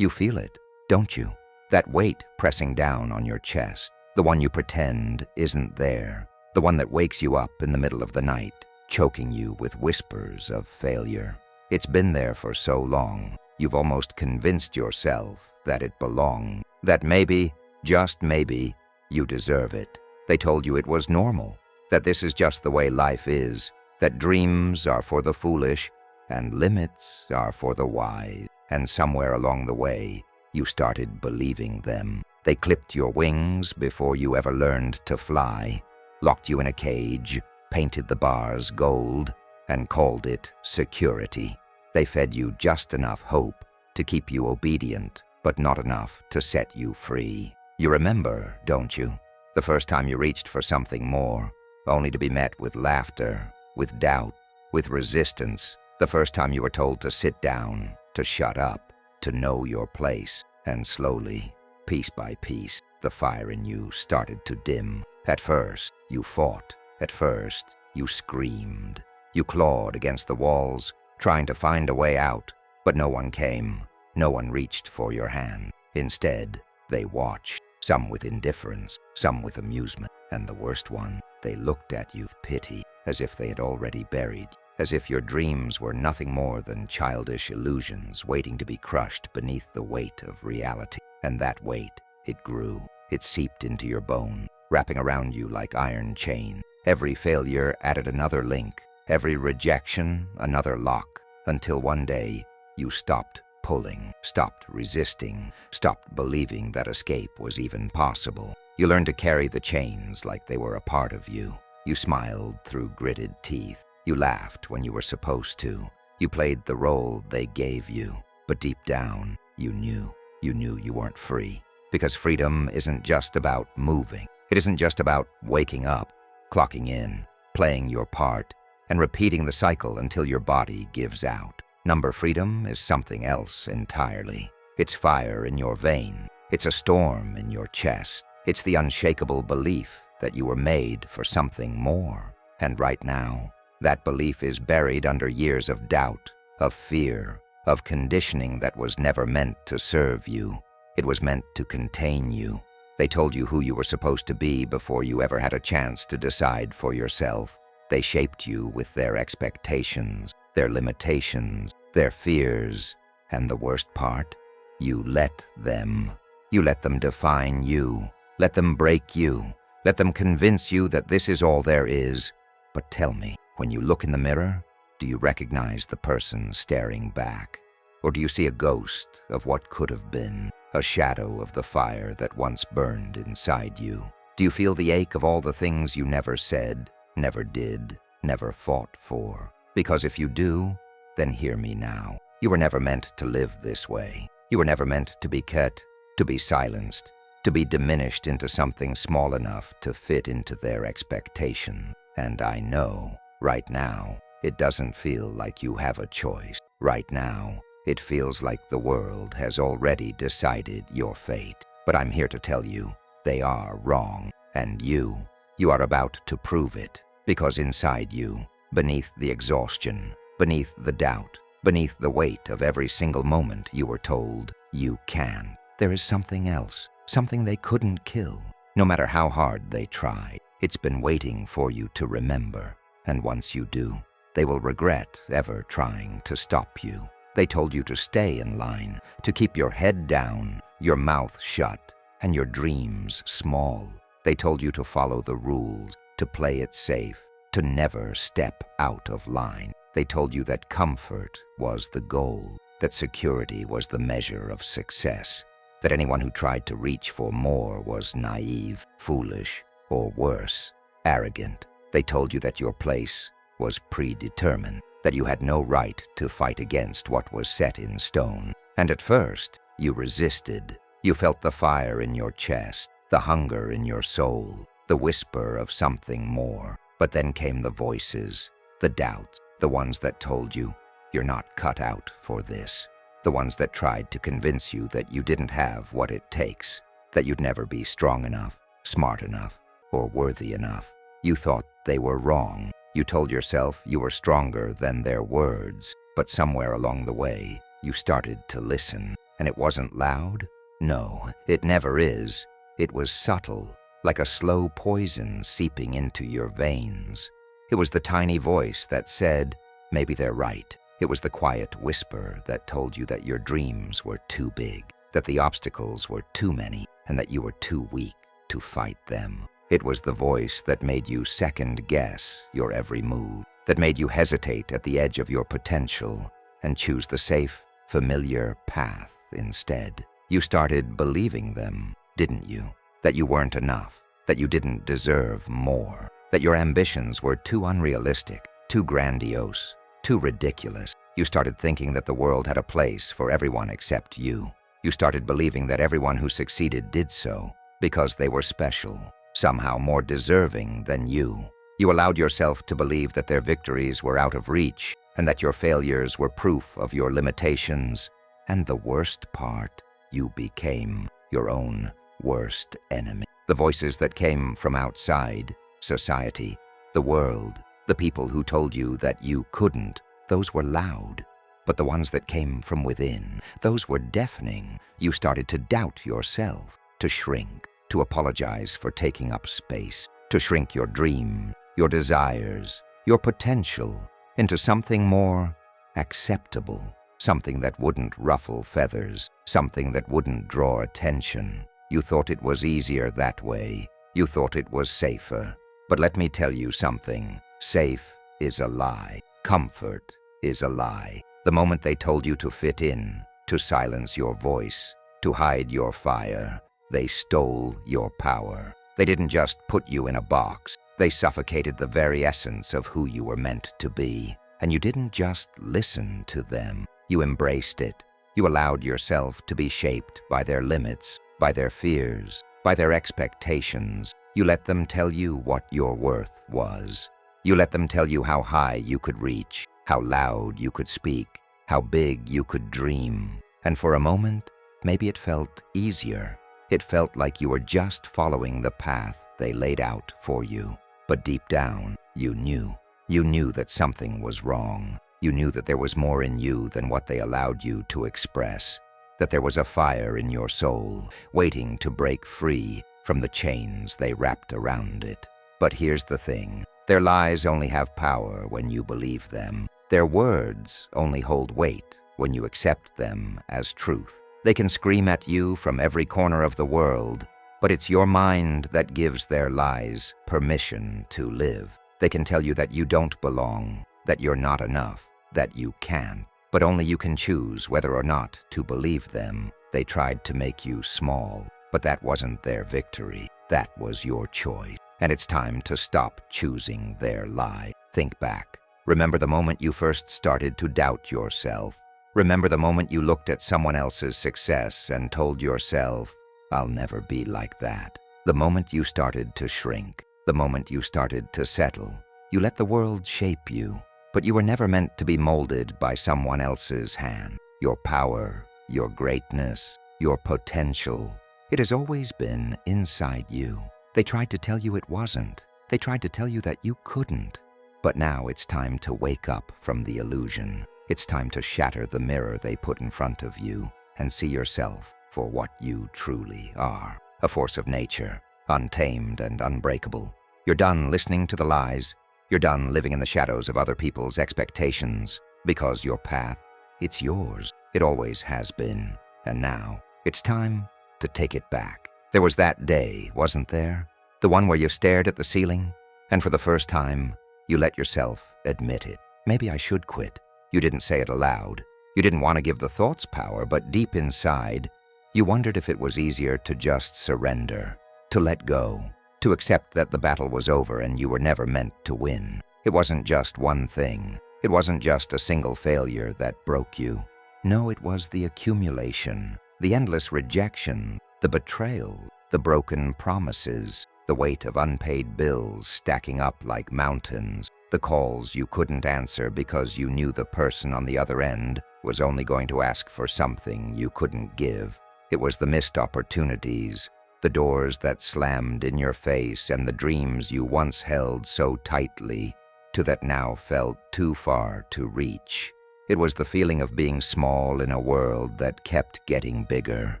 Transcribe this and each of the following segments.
You feel it, don't you? That weight pressing down on your chest, the one you pretend isn't there, the one that wakes you up in the middle of the night, choking you with whispers of failure. It's been there for so long, you've almost convinced yourself that it belongs, that maybe, just maybe, you deserve it. They told you it was normal, that this is just the way life is, that dreams are for the foolish and limits are for the wise. And somewhere along the way, you started believing them. They clipped your wings before you ever learned to fly, locked you in a cage, painted the bars gold, and called it security. They fed you just enough hope to keep you obedient, but not enough to set you free. You remember, don't you? The first time you reached for something more, only to be met with laughter, with doubt, with resistance. The first time you were told to sit down, to shut up, to know your place. And slowly, piece by piece, the fire in you started to dim. At first, you fought. At first, you screamed. You clawed against the walls, trying to find a way out. But no one came. No one reached for your hand. Instead, they watched, some with indifference, some with amusement. And the worst one, they looked at you with pity, as if they had already buried you. As if your dreams were nothing more than childish illusions waiting to be crushed beneath the weight of reality. And that weight, it grew. It seeped into your bone, wrapping around you like iron chain. Every failure added another link, every rejection another lock, until one day you stopped pulling, stopped resisting, stopped believing that escape was even possible. You learned to carry the chains like they were a part of you. You smiled through gritted teeth. You laughed when you were supposed to. You played the role they gave you. But deep down, you knew you weren't free. Because freedom isn't just about moving. It isn't just about waking up, clocking in, playing your part, and repeating the cycle until your body gives out. Number freedom is something else entirely. It's fire in your vein. It's a storm in your chest. It's the unshakable belief that you were made for something more. And right now, that belief is buried under years of doubt, of fear, of conditioning that was never meant to serve you. It was meant to contain you. They told you who you were supposed to be before you ever had a chance to decide for yourself. They shaped you with their expectations, their limitations, their fears, and the worst part, you let them. You let them define you, let them break you, let them convince you that this is all there is. But tell me, when you look in the mirror, do you recognize the person staring back? Or do you see a ghost of what could have been, a shadow of the fire that once burned inside you? Do you feel the ache of all the things you never said, never did, never fought for? Because if you do, then hear me now. You were never meant to live this way. You were never meant to be cut, to be silenced, to be diminished into something small enough to fit into their expectation. And I know, right now, it doesn't feel like you have a choice. Right now, it feels like the world has already decided your fate. But I'm here to tell you, they are wrong. And you are about to prove it. Because inside you, beneath the exhaustion, beneath the doubt, beneath the weight of every single moment you were told you can, there is something else, something they couldn't kill. No matter how hard they tried, it's been waiting for you to remember. And once you do, they will regret ever trying to stop you. They told you to stay in line, to keep your head down, your mouth shut, and your dreams small. They told you to follow the rules, to play it safe, to never step out of line. They told you that comfort was the goal, that security was the measure of success, that anyone who tried to reach for more was naive, foolish, or worse, arrogant. They told you that your place was predetermined, that you had no right to fight against what was set in stone. And at first, you resisted. You felt the fire in your chest, the hunger in your soul, the whisper of something more. But then came the voices, the doubts, the ones that told you, you're not cut out for this. The ones that tried to convince you that you didn't have what it takes, that you'd never be strong enough, smart enough, or worthy enough. You thought they were wrong. You told yourself you were stronger than their words, but somewhere along the way, you started to listen. And it wasn't loud? No, it never is. It was subtle, like a slow poison seeping into your veins. It was the tiny voice that said, maybe they're right. It was the quiet whisper that told you that your dreams were too big, that the obstacles were too many, and that you were too weak to fight them. It was the voice that made you second-guess your every move, that made you hesitate at the edge of your potential and choose the safe, familiar path instead. You started believing them, didn't you? That you weren't enough, that you didn't deserve more, that your ambitions were too unrealistic, too grandiose, too ridiculous. You started thinking that the world had a place for everyone except you. You started believing that everyone who succeeded did so because they were special, somehow more deserving than you. You allowed yourself to believe that their victories were out of reach and that your failures were proof of your limitations. And the worst part, you became your own worst enemy. The voices that came from outside, society, the world, the people who told you that you couldn't, those were loud. But the ones that came from within, those were deafening. You started to doubt yourself, to shrink, to apologize for taking up space, to shrink your dream, your desires, your potential into something more acceptable, something that wouldn't ruffle feathers, something that wouldn't draw attention. You thought it was easier that way. You thought it was safer. But let me tell you something. Safe is a lie. Comfort is a lie. The moment they told you to fit in, to silence your voice, to hide your fire, they stole your power. They didn't just put you in a box. They suffocated the very essence of who you were meant to be. And you didn't just listen to them. You embraced it. You allowed yourself to be shaped by their limits, by their fears, by their expectations. You let them tell you what your worth was. You let them tell you how high you could reach, how loud you could speak, how big you could dream. And for a moment, maybe it felt easier. It felt like you were just following the path they laid out for you. But deep down, you knew. You knew that something was wrong. You knew that there was more in you than what they allowed you to express, that there was a fire in your soul waiting to break free from the chains they wrapped around it. But here's the thing. Their lies only have power when you believe them. Their words only hold weight when you accept them as truth. They can scream at you from every corner of the world, but it's your mind that gives their lies permission to live. They can tell you that you don't belong, that you're not enough, that you can't, but only you can choose whether or not to believe them. They tried to make you small, but that wasn't their victory. That was your choice. And it's time to stop choosing their lie. Think back. Remember the moment you first started to doubt yourself. Remember the moment you looked at someone else's success and told yourself, I'll never be like that. The moment you started to shrink. The moment you started to settle. You let the world shape you, but you were never meant to be molded by someone else's hand. Your power, your greatness, your potential, it has always been inside you. They tried to tell you it wasn't. They tried to tell you that you couldn't. But now it's time to wake up from the illusion. It's time to shatter the mirror they put in front of you and see yourself for what you truly are. A force of nature, untamed and unbreakable. You're done listening to the lies. You're done living in the shadows of other people's expectations. Because your path, it's yours. It always has been. And now, it's time to take it back. There was that day, wasn't there? The one where you stared at the ceiling, and for the first time, you let yourself admit it. Maybe I should quit. You didn't say it aloud. You didn't want to give the thoughts power, but deep inside, you wondered if it was easier to just surrender, to let go, to accept that the battle was over and you were never meant to win. It wasn't just one thing. It wasn't just a single failure that broke you. No, it was the accumulation, the endless rejection, the betrayal, the broken promises, the weight of unpaid bills stacking up like mountains, the calls you couldn't answer because you knew the person on the other end was only going to ask for something you couldn't give. It was the missed opportunities, the doors that slammed in your face, and the dreams you once held so tightly to that now felt too far to reach. It was the feeling of being small in a world that kept getting bigger,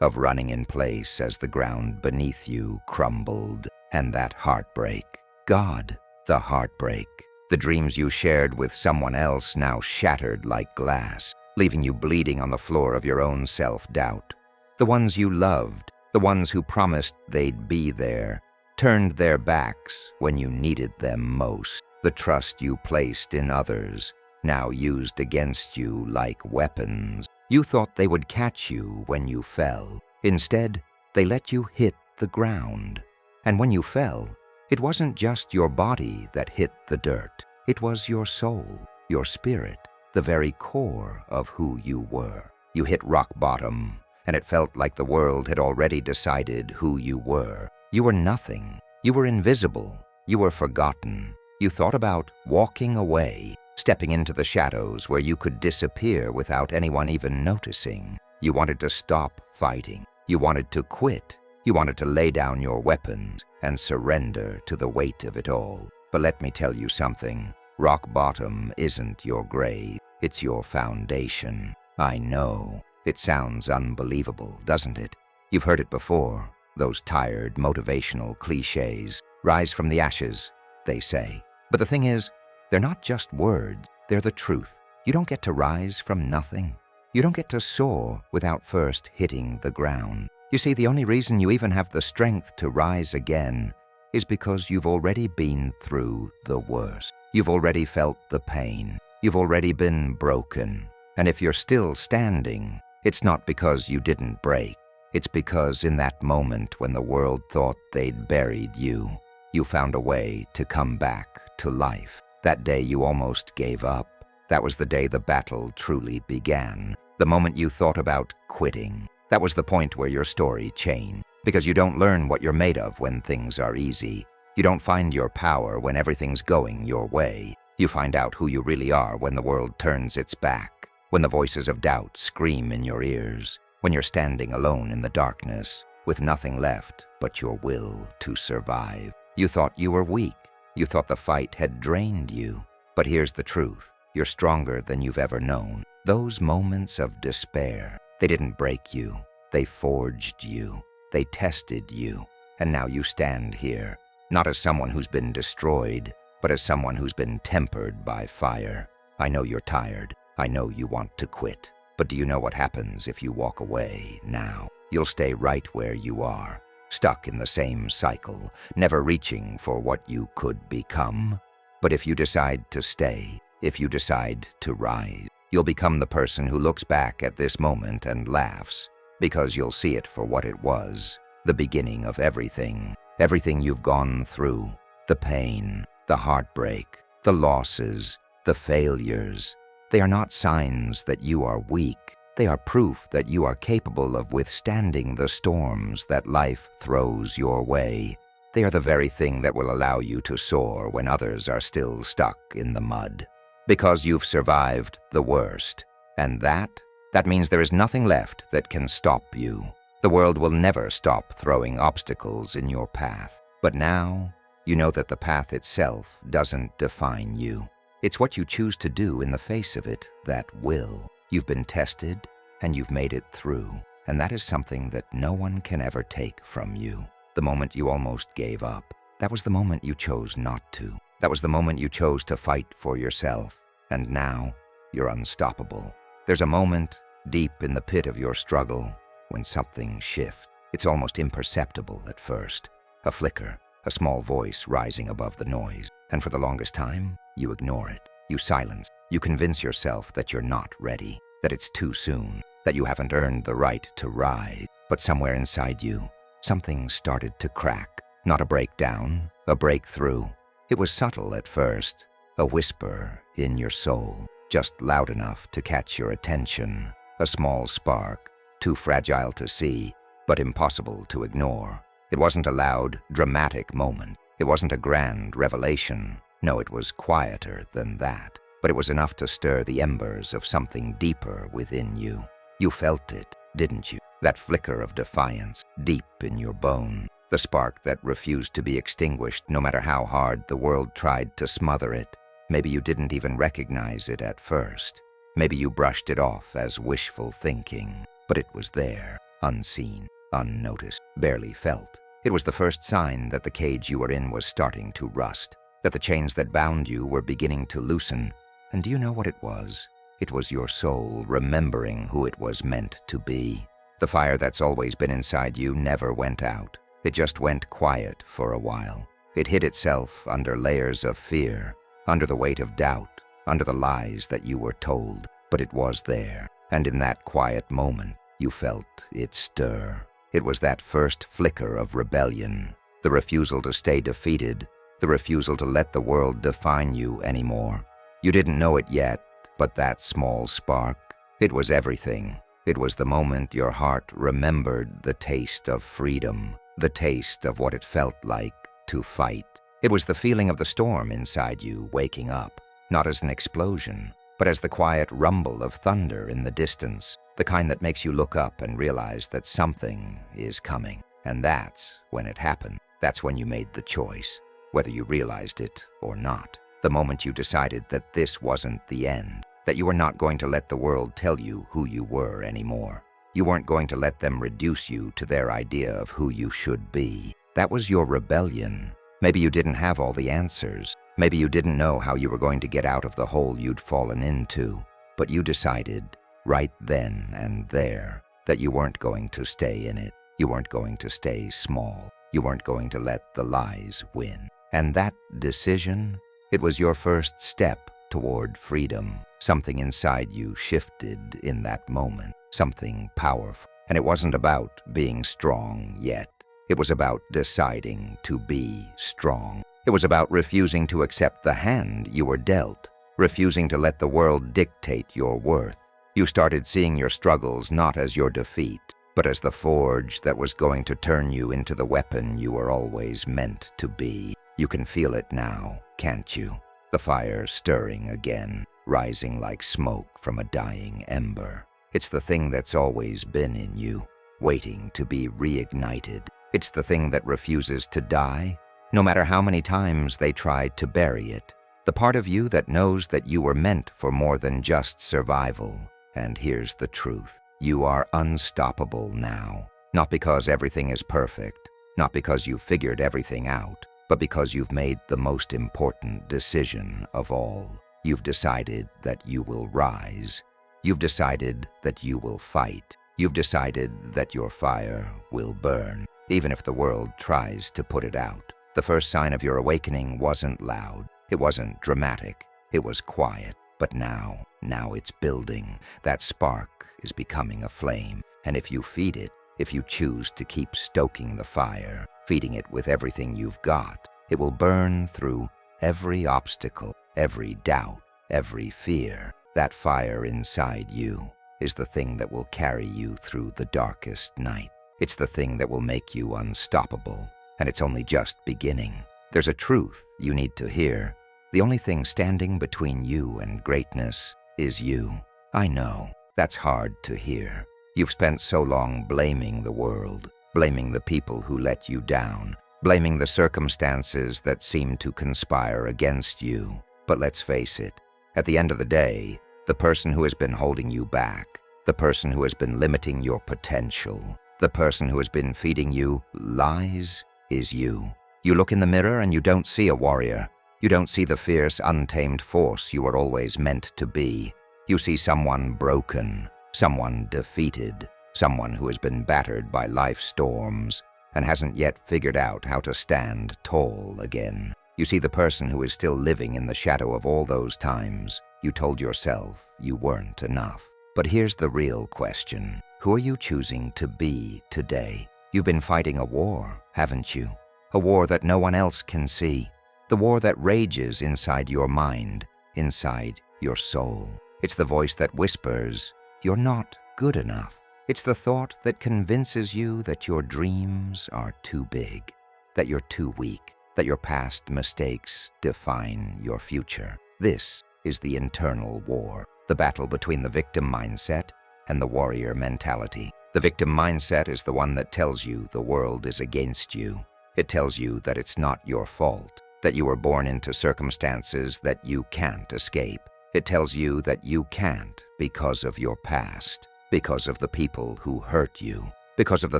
of running in place as the ground beneath you crumbled, and that heartbreak. God, the heartbreak. The dreams you shared with someone else now shattered like glass, leaving you bleeding on the floor of your own self-doubt. The ones you loved, the ones who promised they'd be there, turned their backs when you needed them most. The trust you placed in others, now used against you like weapons. You thought they would catch you when you fell. Instead, they let you hit the ground. And when you fell, it wasn't just your body that hit the dirt. It was your soul, your spirit, the very core of who you were. You hit rock bottom, and it felt like the world had already decided who you were. You were nothing. You were invisible. You were forgotten. You thought about walking away, stepping into the shadows where you could disappear without anyone even noticing. You wanted to stop fighting. You wanted to quit. You wanted to lay down your weapons and surrender to the weight of it all. But let me tell you something. Rock bottom isn't your grave. It's your foundation. I know. It sounds unbelievable, doesn't it? You've heard it before. Those tired, motivational cliches. Rise from the ashes, they say. But the thing is, they're not just words. They're the truth. You don't get to rise from nothing. You don't get to soar without first hitting the ground. You see, the only reason you even have the strength to rise again is because you've already been through the worst. You've already felt the pain. You've already been broken. And if you're still standing, it's not because you didn't break. It's because in that moment when the world thought they'd buried you, you found a way to come back to life. That day you almost gave up. That was the day the battle truly began. The moment you thought about quitting. That was the point where your story changed. Because you don't learn what you're made of when things are easy. You don't find your power when everything's going your way. You find out who you really are when the world turns its back. When the voices of doubt scream in your ears. When you're standing alone in the darkness, with nothing left but your will to survive. You thought you were weak. You thought the fight had drained you. But here's the truth. You're stronger than you've ever known. Those moments of despair, they didn't break you. They forged you. They tested you. And now you stand here, not as someone who's been destroyed, but as someone who's been tempered by fire. I know you're tired. I know you want to quit. But do you know what happens if you walk away now? You'll stay right where you are, stuck in the same cycle, never reaching for what you could become. But if you decide to stay, if you decide to rise, you'll become the person who looks back at this moment and laughs, because you'll see it for what it was, the beginning of everything, everything you've gone through, the pain, the heartbreak, the losses, the failures. They are not signs that you are weak. They are proof that you are capable of withstanding the storms that life throws your way. They are the very thing that will allow you to soar when others are still stuck in the mud. Because you've survived the worst. And that means there is nothing left that can stop you. The world will never stop throwing obstacles in your path. But now, you know that the path itself doesn't define you. It's what you choose to do in the face of it that will. You've been tested, and you've made it through. And that is something that no one can ever take from you. The moment you almost gave up, that was the moment you chose not to. That was the moment you chose to fight for yourself. And now, you're unstoppable. There's a moment, deep in the pit of your struggle, when something shifts. It's almost imperceptible at first. A flicker, a small voice rising above the noise. And for the longest time, you ignore it. You silence. You convince yourself that you're not ready, that it's too soon, that you haven't earned the right to rise. But somewhere inside you, something started to crack. Not a breakdown, a breakthrough. It was subtle at first, a whisper in your soul, just loud enough to catch your attention. A small spark, too fragile to see, but impossible to ignore. It wasn't a loud, dramatic moment. It wasn't a grand revelation. No, it was quieter than that. But it was enough to stir the embers of something deeper within you. You felt it, didn't you? That flicker of defiance, deep in your bone. The spark that refused to be extinguished no matter how hard the world tried to smother it. Maybe you didn't even recognize it at first. Maybe you brushed it off as wishful thinking, but it was there, unseen, unnoticed, barely felt. It was the first sign that the cage you were in was starting to rust, that the chains that bound you were beginning to loosen. And do you know what it was? It was your soul remembering who it was meant to be. The fire that's always been inside you never went out. It just went quiet for a while. It hid itself under layers of fear, under the weight of doubt, under the lies that you were told. But it was there, and in that quiet moment, you felt it stir. It was that first flicker of rebellion, the refusal to stay defeated, the refusal to let the world define you anymore. You didn't know it yet, but that small spark, it was everything. It was the moment your heart remembered the taste of freedom, the taste of what it felt like to fight. It was the feeling of the storm inside you waking up, not as an explosion, but as the quiet rumble of thunder in the distance, the kind that makes you look up and realize that something is coming. And that's when it happened. That's when you made the choice, whether you realized it or not. The moment you decided that this wasn't the end, that you were not going to let the world tell you who you were anymore. You weren't going to let them reduce you to their idea of who you should be. That was your rebellion. Maybe you didn't have all the answers. Maybe you didn't know how you were going to get out of the hole you'd fallen into. But you decided, right then and there, that you weren't going to stay in it. You weren't going to stay small. You weren't going to let the lies win. And that decision, it was your first step toward freedom. Something inside you shifted in that moment, something powerful. And it wasn't about being strong yet. It was about deciding to be strong. It was about refusing to accept the hand you were dealt, refusing to let the world dictate your worth. You started seeing your struggles not as your defeat, but as the forge that was going to turn you into the weapon you were always meant to be. You can feel it now, can't you? The fire stirring again, rising like smoke from a dying ember. It's the thing that's always been in you, waiting to be reignited. It's the thing that refuses to die, no matter how many times they tried to bury it. The part of you that knows that you were meant for more than just survival. And here's the truth. You are unstoppable now. Not because everything is perfect, not because you've figured everything out, but because you've made the most important decision of all. You've decided that you will rise. You've decided that you will fight. You've decided that your fire will burn, even if the world tries to put it out. The first sign of your awakening wasn't loud. It wasn't dramatic. It was quiet. But now it's building. That spark is becoming a flame. And if you feed it, if you choose to keep stoking the fire, feeding it with everything you've got, it will burn through every obstacle, every doubt, every fear. That fire inside you is the thing that will carry you through the darkest night. It's the thing that will make you unstoppable. And it's only just beginning. There's a truth you need to hear. The only thing standing between you and greatness is you. I know, that's hard to hear. You've spent so long blaming the world, blaming the people who let you down, blaming the circumstances that seem to conspire against you. But let's face it, at the end of the day, the person who has been holding you back, the person who has been limiting your potential, the person who has been feeding you lies is you. You look in the mirror and you don't see a warrior. You don't see the fierce, untamed force you were always meant to be. You see someone broken, someone defeated, someone who has been battered by life's storms and hasn't yet figured out how to stand tall again. You see the person who is still living in the shadow of all those times you told yourself you weren't enough. But here's the real question. Who are you choosing to be today? You've been fighting a war, haven't you? A war that no one else can see. The war that rages inside your mind, inside your soul. It's the voice that whispers, "You're not good enough." It's the thought that convinces you that your dreams are too big, that you're too weak, that your past mistakes define your future. This is the internal war, the battle between the victim mindset and the warrior mentality. The victim mindset is the one that tells you the world is against you. It tells you that it's not your fault, that you were born into circumstances that you can't escape. It tells you that you can't because of your past, because of the people who hurt you, because of the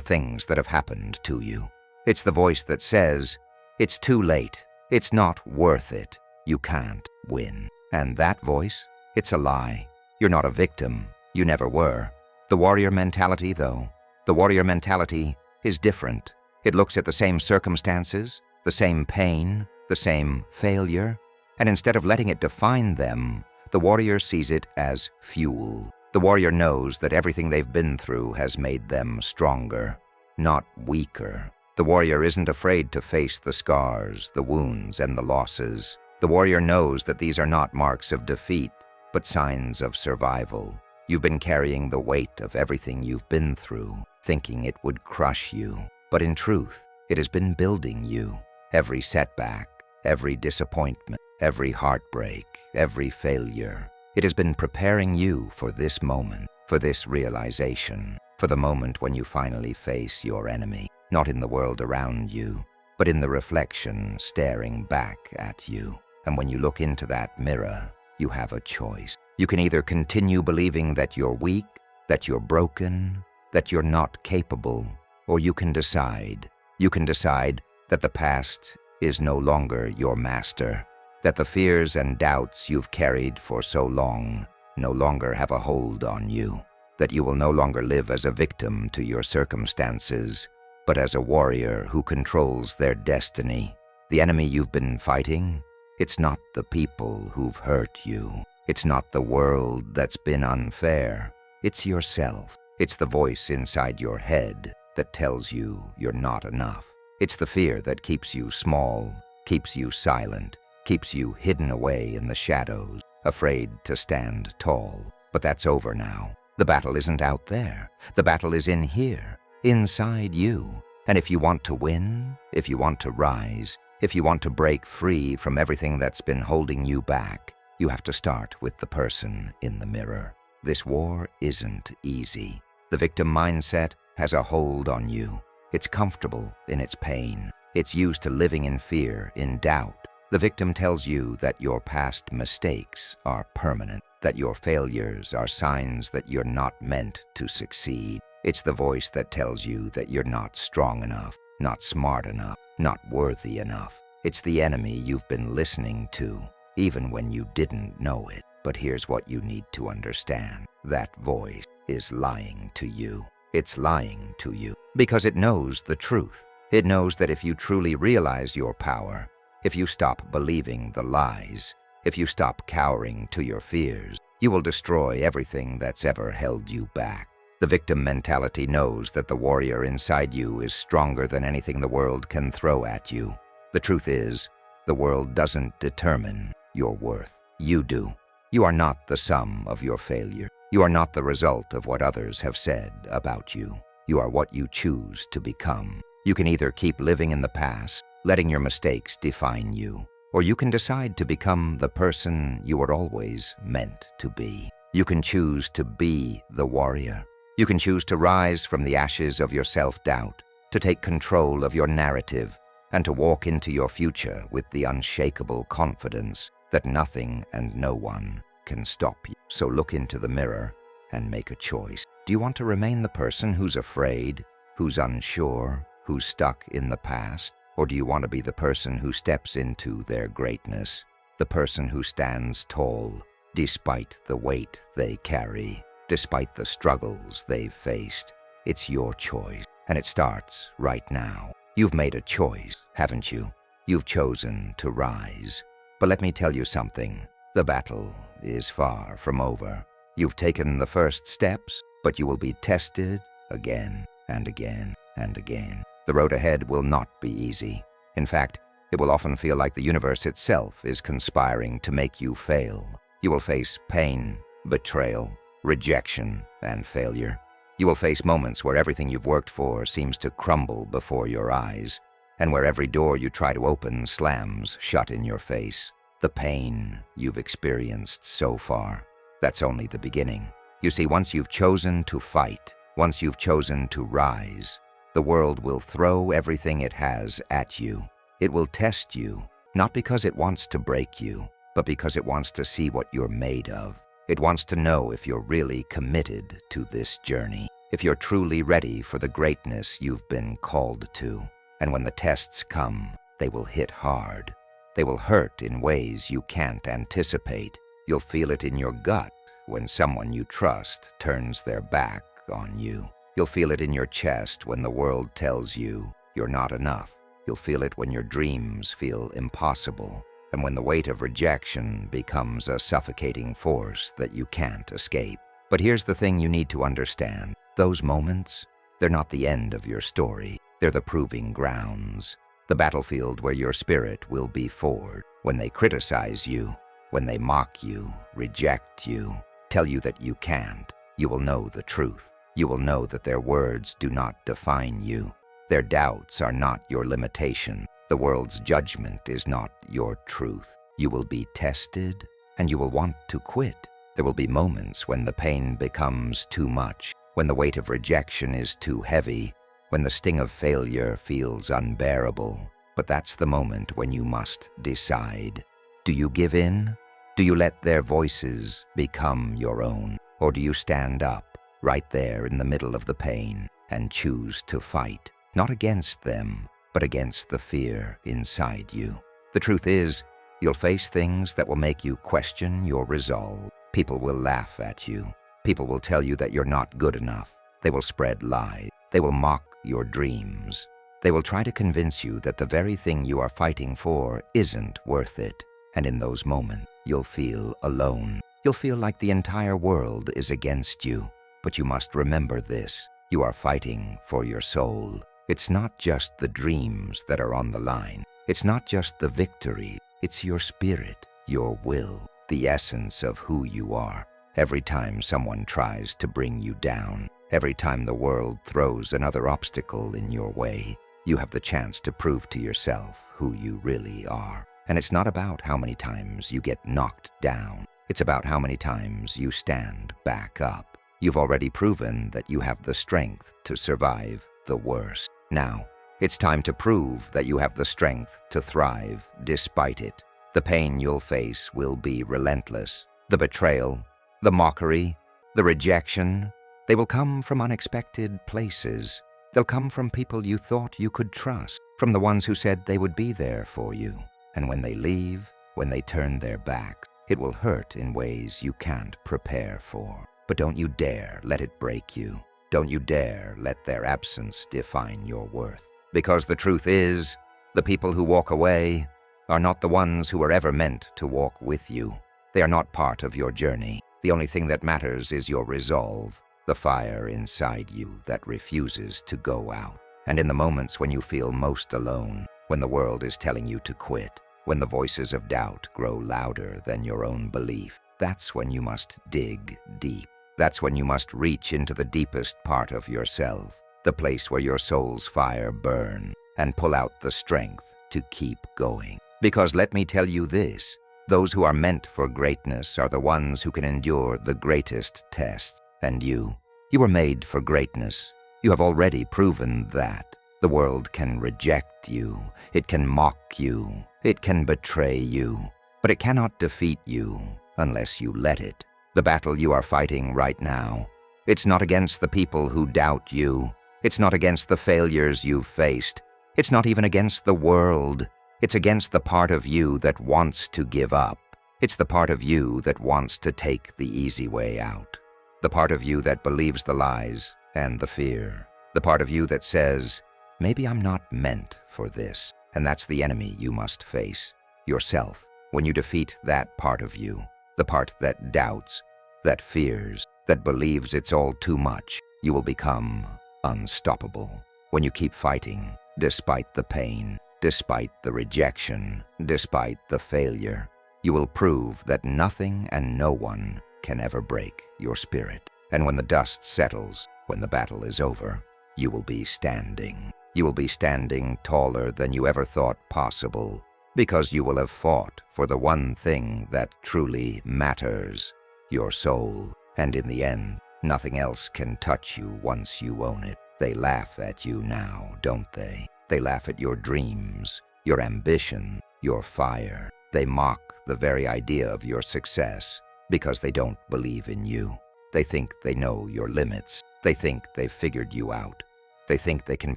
things that have happened to you. It's the voice that says, it's too late, it's not worth it, you can't win. And that voice, it's a lie. You're not a victim, you never were. The warrior mentality, though, the warrior mentality is different. It looks at the same circumstances, the same pain, the same failure, and instead of letting it define them, the warrior sees it as fuel. The warrior knows that everything they've been through has made them stronger, not weaker. The warrior isn't afraid to face the scars, the wounds, and the losses. The warrior knows that these are not marks of defeat, but signs of survival. You've been carrying the weight of everything you've been through, thinking it would crush you. But in truth, it has been building you. Every setback, every disappointment, every heartbreak, every failure. It has been preparing you for this moment, for this realization, for the moment when you finally face your enemy, not in the world around you, but in the reflection staring back at you. And when you look into that mirror, you have a choice. You can either continue believing that you're weak, that you're broken, that you're not capable, or you can decide. You can decide that the past is no longer your master, that the fears and doubts you've carried for so long no longer have a hold on you, that you will no longer live as a victim to your circumstances, but as a warrior who controls their destiny. The enemy you've been fighting, it's not the people who've hurt you. It's not the world that's been unfair. It's yourself. It's the voice inside your head that tells you you're not enough. It's the fear that keeps you small, keeps you silent, keeps you hidden away in the shadows, afraid to stand tall. But that's over now. The battle isn't out there. The battle is in here, inside you. And if you want to win, if you want to rise, if you want to break free from everything that's been holding you back, you have to start with the person in the mirror. This war isn't easy. The victim mindset has a hold on you. It's comfortable in its pain. It's used to living in fear, in doubt. The victim tells you that your past mistakes are permanent, that your failures are signs that you're not meant to succeed. It's the voice that tells you that you're not strong enough, not smart enough, not worthy enough. It's the enemy you've been listening to, even when you didn't know it. But here's what you need to understand. That voice is lying to you. It's lying to you because it knows the truth. It knows that if you truly realize your power, if you stop believing the lies, if you stop cowering to your fears, you will destroy everything that's ever held you back. The victim mentality knows that the warrior inside you is stronger than anything the world can throw at you. The truth is, the world doesn't determine your worth. You do. You are not the sum of your failure. You are not the result of what others have said about you. You are what you choose to become. You can either keep living in the past, letting your mistakes define you, or you can decide to become the person you were always meant to be. You can choose to be the warrior. You can choose to rise from the ashes of your self-doubt, to take control of your narrative, and to walk into your future with the unshakable confidence that nothing and no one can stop you. So look into the mirror and make a choice. Do you want to remain the person who's afraid, who's unsure, who's stuck in the past? Or do you want to be the person who steps into their greatness, the person who stands tall despite the weight they carry, despite the struggles they've faced? It's your choice, and it starts right now. You've made a choice, haven't you? You've chosen to rise. But let me tell you something. The battle is far from over. You've taken the first steps, but you will be tested again and again and again. The road ahead will not be easy. In fact, it will often feel like the universe itself is conspiring to make you fail. You will face pain, betrayal, rejection, and failure. You will face moments where everything you've worked for seems to crumble before your eyes, and where every door you try to open slams shut in your face. The pain you've experienced so far, that's only the beginning. You see, once you've chosen to fight, once you've chosen to rise, the world will throw everything it has at you. It will test you, not because it wants to break you, but because it wants to see what you're made of. It wants to know if you're really committed to this journey, if you're truly ready for the greatness you've been called to. And when the tests come, they will hit hard. They will hurt in ways you can't anticipate. You'll feel it in your gut when someone you trust turns their back on you. You'll feel it in your chest when the world tells you you're not enough. You'll feel it when your dreams feel impossible, and when the weight of rejection becomes a suffocating force that you can't escape. But here's the thing you need to understand. Those moments, they're not the end of your story. They're the proving grounds, the battlefield where your spirit will be forged. When they criticize you, when they mock you, reject you, tell you that you can't, you will know the truth. You will know that their words do not define you. Their doubts are not your limitation. The world's judgment is not your truth. You will be tested, and you will want to quit. There will be moments when the pain becomes too much, when the weight of rejection is too heavy, when the sting of failure feels unbearable. But that's the moment when you must decide. Do you give in? Do you let their voices become your own? Or do you stand up, right there in the middle of the pain, and choose to fight, not against them, but against the fear inside you? The truth is, you'll face things that will make you question your resolve. People will laugh at you. People will tell you that you're not good enough. They will spread lies. They will mock your dreams. They will try to convince you that the very thing you are fighting for isn't worth it. And in those moments, you'll feel alone. You'll feel like the entire world is against you. But you must remember this. You are fighting for your soul. It's not just the dreams that are on the line. It's not just the victory. It's your spirit, your will, the essence of who you are. Every time someone tries to bring you down, every time the world throws another obstacle in your way, you have the chance to prove to yourself who you really are. And it's not about how many times you get knocked down. It's about how many times you stand back up. You've already proven that you have the strength to survive the worst. Now, it's time to prove that you have the strength to thrive despite it. The pain you'll face will be relentless. The betrayal, the mockery, the rejection, they will come from unexpected places. They'll come from people you thought you could trust, from the ones who said they would be there for you. And when they leave, when they turn their back, it will hurt in ways you can't prepare for. But don't you dare let it break you. Don't you dare let their absence define your worth. Because the truth is, the people who walk away are not the ones who were ever meant to walk with you. They are not part of your journey. The only thing that matters is your resolve, the fire inside you that refuses to go out. And in the moments when you feel most alone, when the world is telling you to quit, when the voices of doubt grow louder than your own belief, that's when you must dig deep. That's when you must reach into the deepest part of yourself, the place where your soul's fire burns, and pull out the strength to keep going. Because let me tell you this, those who are meant for greatness are the ones who can endure the greatest tests. And you were made for greatness. You have already proven that. The world can reject you, it can mock you, it can betray you, but it cannot defeat you unless you let it. The battle you are fighting right now, it's not against the people who doubt you. It's not against the failures you've faced. It's not even against the world. It's against the part of you that wants to give up. It's the part of you that wants to take the easy way out. The part of you that believes the lies and the fear. The part of you that says, maybe I'm not meant for this. And that's the enemy you must face, yourself. When you defeat that part of you, the part that doubts, that fears, that believes it's all too much, you will become unstoppable. When you keep fighting, despite the pain, despite the rejection, despite the failure, you will prove that nothing and no one can ever break your spirit. And when the dust settles, when the battle is over, you will be standing. You will be standing taller than you ever thought possible, because you will have fought for the one thing that truly matters, your soul. And in the end, nothing else can touch you once you own it. They laugh at you now, don't they? They laugh at your dreams, your ambition, your fire. They mock the very idea of your success because they don't believe in you. They think they know your limits. They think they've figured you out. They think they can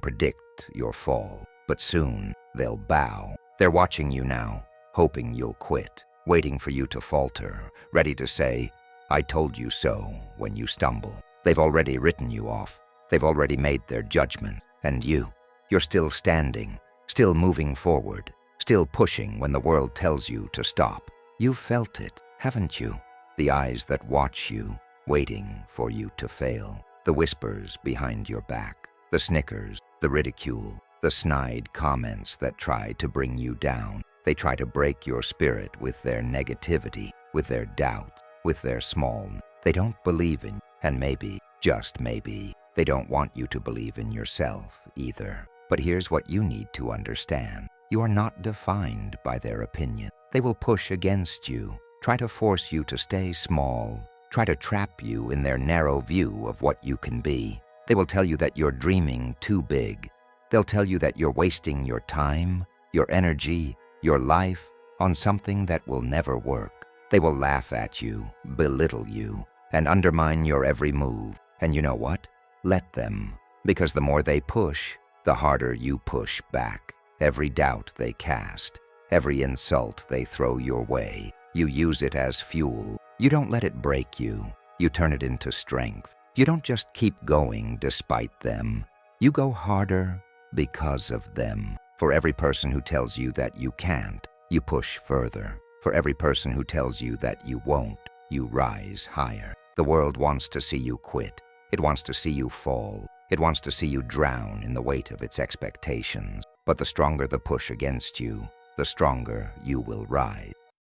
predict your fall. But soon, they'll bow. They're watching you now, hoping you'll quit, waiting for you to falter, ready to say, "I told you so," when you stumble. They've already written you off. They've already made their judgment. And you're still standing, still moving forward, still pushing when the world tells you to stop. You've felt it, haven't you? The eyes that watch you, waiting for you to fail. The whispers behind your back, the snickers, the ridicule, the snide comments that try to bring you down. They try to break your spirit with their negativity, with their doubt, with their smallness. They don't believe in you, and maybe, just maybe, they don't want you to believe in yourself either. But here's what you need to understand. You are not defined by their opinion. They will push against you, try to force you to stay small, try to trap you in their narrow view of what you can be. They will tell you that you're dreaming too big. They'll tell you that you're wasting your time, your energy, your life on something that will never work. They will laugh at you, belittle you, and undermine your every move. And you know what? Let them, because the more they push, the harder you push back. Every doubt they cast, every insult they throw your way, you use it as fuel. You don't let it break you. You turn it into strength. You don't just keep going despite them. You go harder because of them. For every person who tells you that you can't, you push further. For every person who tells you that you won't, you rise higher. The world wants to see you quit. It wants to see you fall. It wants to see you drown in the weight of its expectations. But the stronger the push against you, the stronger you will rise.